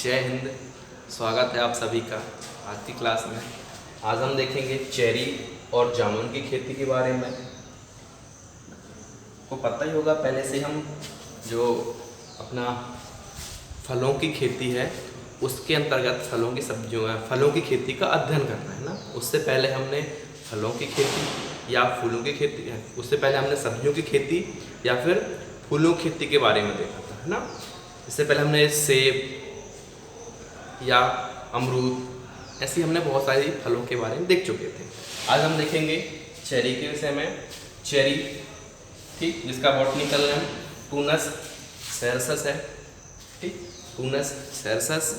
जय हिंद। स्वागत है आप सभी का आज की क्लास में। आज हम देखेंगे चेरी और जामुन की खेती के बारे में। को पता ही होगा पहले से हम जो अपना फलों की खेती है उसके अंतर्गत फलों की सब्जियों फलों की खेती का अध्ययन करना है ना। उससे पहले हमने फलों की खेती या फूलों की खेती, उससे पहले हमने सब्जियों की खेती या फिर फूलों की खेती के बारे में देखा था, है ना। इससे पहले हमने सेब या अमरूद ऐसी हमने बहुत सारी फलों के बारे में देख चुके थे। आज हम देखेंगे चेरी के विषय में। चेरी, ठीक, जिसका बॉटनिकल नेम टूनस सेरसस है, ठीक, टूनस सेरसस।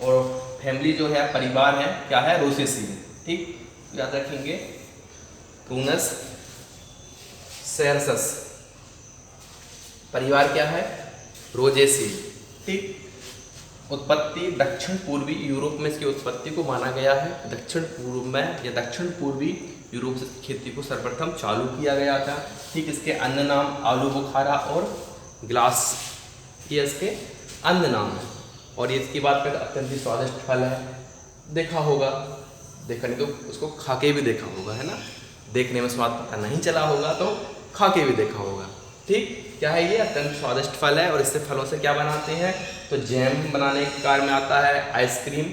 और फैमिली जो है, परिवार है, क्या है, रोसेसी है, ठीक, याद रखेंगे, टूनस सेरसस। परिवार क्या है, रोजेसी, ठीक। उत्पत्ति दक्षिण पूर्वी यूरोप में इसकी उत्पत्ति को माना गया है। दक्षिण पूर्व में या दक्षिण पूर्वी यूरोप से खेती को सर्वप्रथम चालू किया गया था, ठीक। इसके अन्य नाम आलू बुखारा और ग्लास, ये इसके अन्य नाम है। और ये इसकी बात करें, अत्यंत ही स्वादिष्ट फल है। देखा होगा, देखा नहीं तो उसको खा के भी देखा होगा, है ना। देखने में स्वाद पता नहीं चला होगा तो खा के भी देखा होगा, ठीक। क्या है ये, अत्यंत स्वादिष्ट फल है। और इससे फलों से क्या बनाते हैं, तो जैम बनाने के कार्य में आता है, आइसक्रीम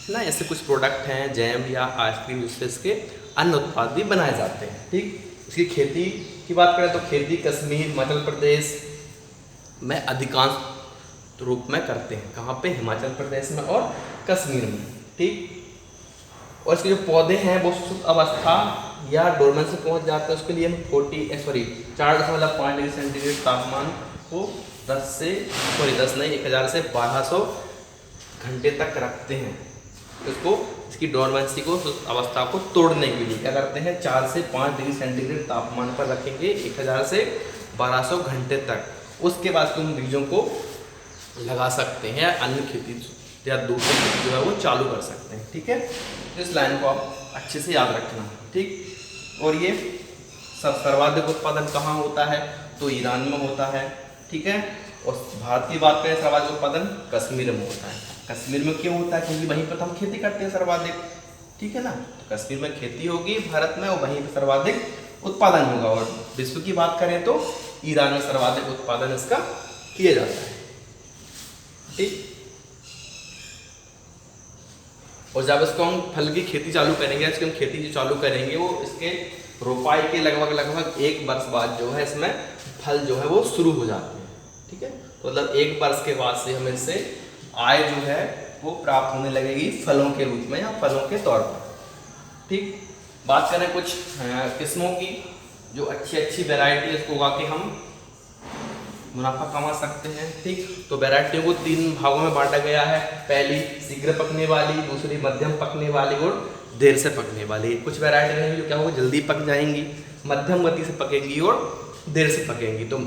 ना, ऐसे कुछ प्रोडक्ट हैं जैम या आइसक्रीम जिससे इसके अन्य उत्पाद भी बनाए जाते हैं, ठीक। इसकी खेती की बात करें तो खेती कश्मीर, हिमाचल प्रदेश में अधिकांश रूप में करते हैं। कहाँ पे, हिमाचल प्रदेश में और कश्मीर में, ठीक। और इसके जो पौधे हैं वो सुप्त अवस्था या डोरमेंट से पहुंच जाते हैं। उसके लिए हम 4.5 डिग्री सेंटीग्रेड तापमान को 10 से 1200 घंटे तक रखते हैं। इसको, इसकी डोरमेंसी को, सुप्त अवस्था को तोड़ने के लिए क्या करते हैं, 4 से 5 डिग्री सेंटीग्रेड तापमान पर रखेंगे 1000 से 1200 घंटे तक। उसके बाद तुम बीजों को लगा सकते हैं, अन्य खेती या दूसरी खेती जो है वो चालू कर सकते हैं, ठीक है। इस लाइन को आप अच्छे से याद रखना, ठीक। और ये सर्वाधिक उत्पादन कहाँ होता है, तो ईरान में होता है, ठीक है। और भारत की बात करें, सर्वाधिक उत्पादन कश्मीर में होता है। कश्मीर में क्यों होता है, क्योंकि वहीं पर हम खेती करते हैं सर्वाधिक, ठीक है ना। तो कश्मीर में खेती होगी भारत में और वहीं पर सर्वाधिक उत्पादन होगा। और विश्व की बात करें तो ईरान में सर्वाधिक उत्पादन इसका किया जाता है, ठीक। और जब इसको हम फल की खेती चालू करेंगे, इसकी हम खेती जो चालू करेंगे वो इसके रोपाई के लगभग 1 वर्ष बाद जो है इसमें फल जो है वो शुरू हो जाते हैं, ठीक है। तो मतलब 1 वर्ष के बाद से हमें इससे आय जो है वो प्राप्त होने लगेगी फलों के रूप में या फलों के तौर पर, ठीक। बात करें कुछ किस्मों की, जो अच्छी वैरायटी है, इसको उगा के हम मुनाफा कमा सकते हैं, ठीक। तो वैरायटियों को 3 भागों में बांटा गया है। पहली शीघ्र पकने वाली, दूसरी मध्यम पकने वाली और देर से पकने वाली। कुछ वैरायटी रहेंगी जो क्या होगा, जल्दी पक जाएंगी, मध्यम गति से पकेंगी और देर से पकेंगी। तो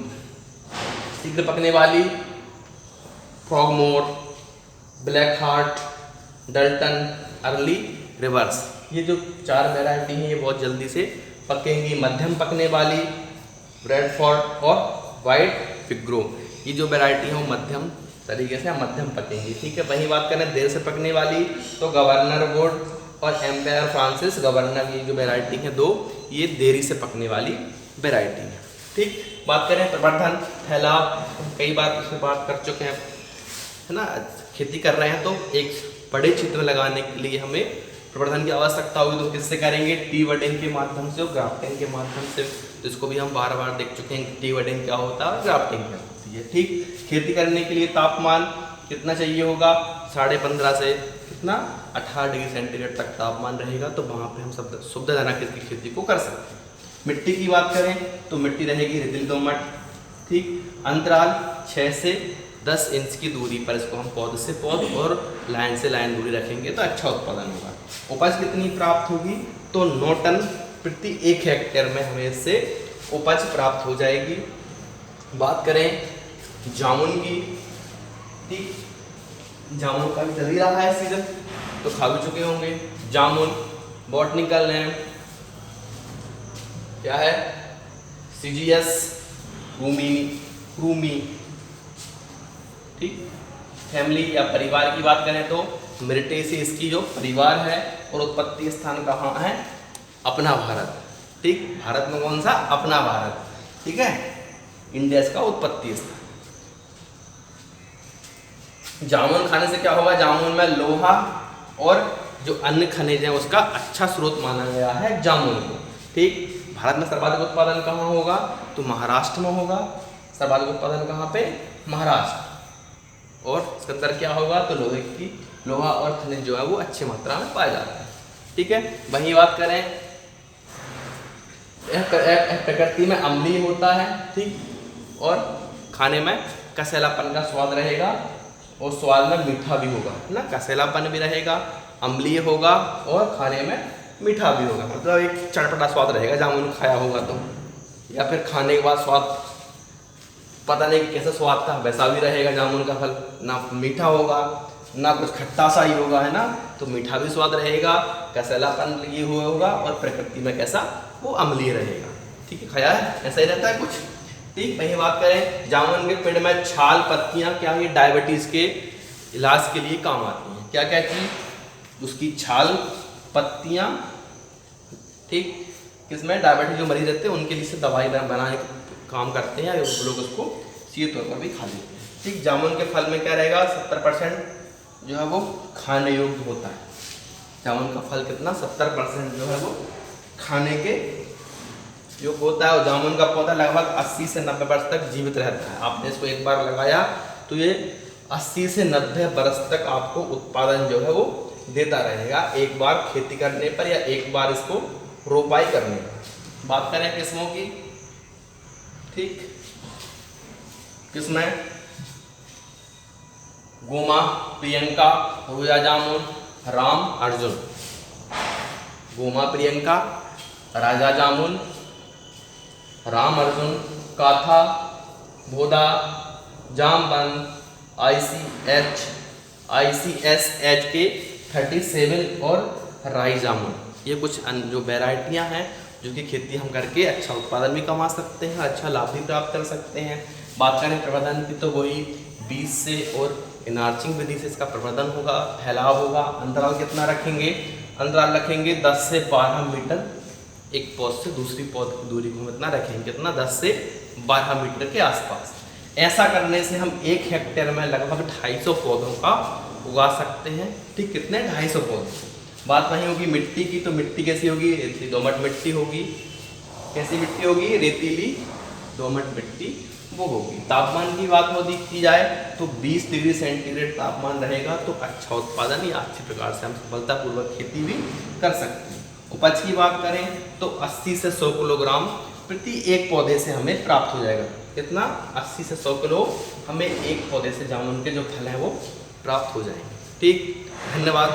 शीघ्र पकने वाली Frogmore, Black Heart, Dalton, Early, Rivers, ये जो 4 वैरायटी हैं ये बहुत जल्दी से पकेंगी। मध्यम पकने वाली ब्रेडफोर्ड और वाइट फिग्रो, ये जो वैरायटी है वो मध्यम तरीके से मध्यम पकेंगी, ठीक है। वहीं बात करें देर से पकने वाली तो गवर्नर वुड और एम्पायर फ्रांसिस गवर्नर, ये जो वैरायटी है 2, ये देरी से पकने वाली वैरायटी है, ठीक। बात करें प्रवर्धन, फैलाव, कई बार इसमें बात कर चुके हैं, है ना। खेती कर रहे हैं तो एक बड़े क्षेत्र में लगाने के लिए हमें प्रवर्धन की आवश्यकता होगी। तो किससे करेंगे, टी वडिंग के माध्यम से और ग्राफ्टिंग के माध्यम से। तो इसको भी हम बार देख चुके हैं, टी वडिंग क्या होता है और ग्राफ्टिंग क्या होती है, ठीक। खेती करने के लिए तापमान कितना चाहिए होगा, 15.5 से कितना 18 डिग्री सेंटीग्रेड तक तापमान रहेगा। तो वहाँ पे हम सब सुविधाजनक इसकी खेती को कर सकते हैं। मिट्टी की बात करें तो मिट्टी रहेगी रेतीली दोमट, ठीक। अंतराल 6 से 10 इंच की दूरी पर इसको हम पौध से पौध और लाइन से लाइन दूरी रखेंगे तो अच्छा उत्पादन होगा। उपज कितनी प्राप्त होगी, तो 9 टन प्रति 1 हेक्टेयर में हमें इससे उपज प्राप्त हो जाएगी। बात करें जामुन की, ठीक, जामुन का भी चल ही रहा है सीजन, तो खा भी चुके होंगे। जामुन बॉटनिकल नेम क्या है, सीजियस क्रूमी, ठीक। फैमिली या परिवार की बात करें तो मिरिटेसी इसकी जो परिवार है, और उत्पत्ति स्थान कहाँ है? अपना भारत। ठीक, भारत में कौन सा? अपना भारत। ठीक है, इंडिया इसका उत्पत्ति स्थान। जामुन खाने से क्या होगा? जामुन में लोहा और जो अन्य खनिज है उसका अच्छा स्रोत माना गया है जामुन को। ठीक, भारत में सर्वाधिक उत्पादन कहाँ होगा? तो महाराष्ट्र में होगा। सर्वाधिक उत्पादन कहाँ पे? महाराष्ट्र। और इसके अंदर क्या होगा? तो लोहा और खनिज जो है वो अच्छी मात्रा में पाए जाते हैं। ठीक है, वही बात करें, प्रकृति में अम्लीय होता है। ठीक, और खाने में कसैलापन का स्वाद रहेगा, और स्वाद में मीठा भी होगा ना, कसैलापन भी रहेगा, अम्लीय होगा और खाने में मीठा भी होगा। मतलब एक चटपटा स्वाद रहेगा जामुन खाया होगा तो, या फिर खाने के बाद स्वाद पता नहीं कैसा स्वाद था वैसा भी रहेगा जामुन का फल। ना मीठा होगा ना कुछ खट्टा सा ही होगा, है ना, तो मीठा भी स्वाद रहेगा, कसैलापन लिए हुए होगा, और प्रकृति में कैसा? वो अम्लीय रहेगा। ठीक है, खाया है, ऐसा ही रहता है कुछ। ठीक, वही बात करें, जामुन के पेड़ में छाल पत्तियां क्या है? डायबिटीज के इलाज के लिए काम आती हैं। क्या क्या चीज? उसकी छाल पत्तियां। ठीक, किसमें? डायबिटीज जो मरीज रहते हैं उनके लिए दवाई बनाने काम करते हैं, लोग उसको सीधे तौर पर भी खा लेते हैं। ठीक, जामुन के फल में क्या रहेगा? 70% जो है वो खाने योग्य होता है। जामुन का फल कितना? 70% जो है वो खाने के योग्य होता है। और जामुन का पौधा लगभग 80 से 90 वर्ष तक जीवित रहता है। आपने इसको एक बार लगाया तो ये 80 से 90 वर्ष तक आपको उत्पादन जो है वो देता रहेगा, एक बार खेती करने पर या एक बार इसको रोपाई करने पर। बात करें किस्मों की। ठीक, किस्में गोमा, प्रियंका, रोया जामुन, राम, अर्जुन। गोमा, प्रियंका, राजा जामुन, राम अर्जुन, काथा, भोदा, जामबंद, ICS के 37 और राई जामुन। ये कुछ जो वैरायटियां हैं जो कि खेती हम करके अच्छा उत्पादन भी कमा सकते हैं, अच्छा लाभ भी प्राप्त कर सकते हैं। बात करें प्रवर्धन की तो वही बीज से और इनार्चिंग विधि से इसका प्रवर्धन होगा, फैलाव होगा। अंतराल कितना रखेंगे? अंतराल रखेंगे 10 से 12 मीटर, एक पौध से दूसरी पौध की दूरी को हम इतना रखेंगे, कितना? 10 से 12 मीटर के आसपास। ऐसा करने से हम 1 हेक्टेयर में लगभग 250 पौधों का उगा सकते हैं। ठीक, कितने? 250 पौधे। बात वही होगी मिट्टी की, तो मिट्टी कैसी होगी? रेतीली दोमट मिट्टी होगी। कैसी मिट्टी होगी? रेतीली दोमट मिट्टी वो होगी। तापमान की बात की जाए तो 20 डिग्री सेंटीग्रेड तापमान रहेगा, तो अच्छा उत्पादन या अच्छी प्रकार से हम सफलतापूर्वक खेती भी कर सकते हैं। उपज की बात करें तो 80 से 100 किलोग्राम प्रति एक पौधे से हमें प्राप्त हो जाएगा। कितना? 80 से 100 किलो हमें एक पौधे से जामुन के जो फल हैं वो प्राप्त हो जाएंगे। ठीक, धन्यवाद।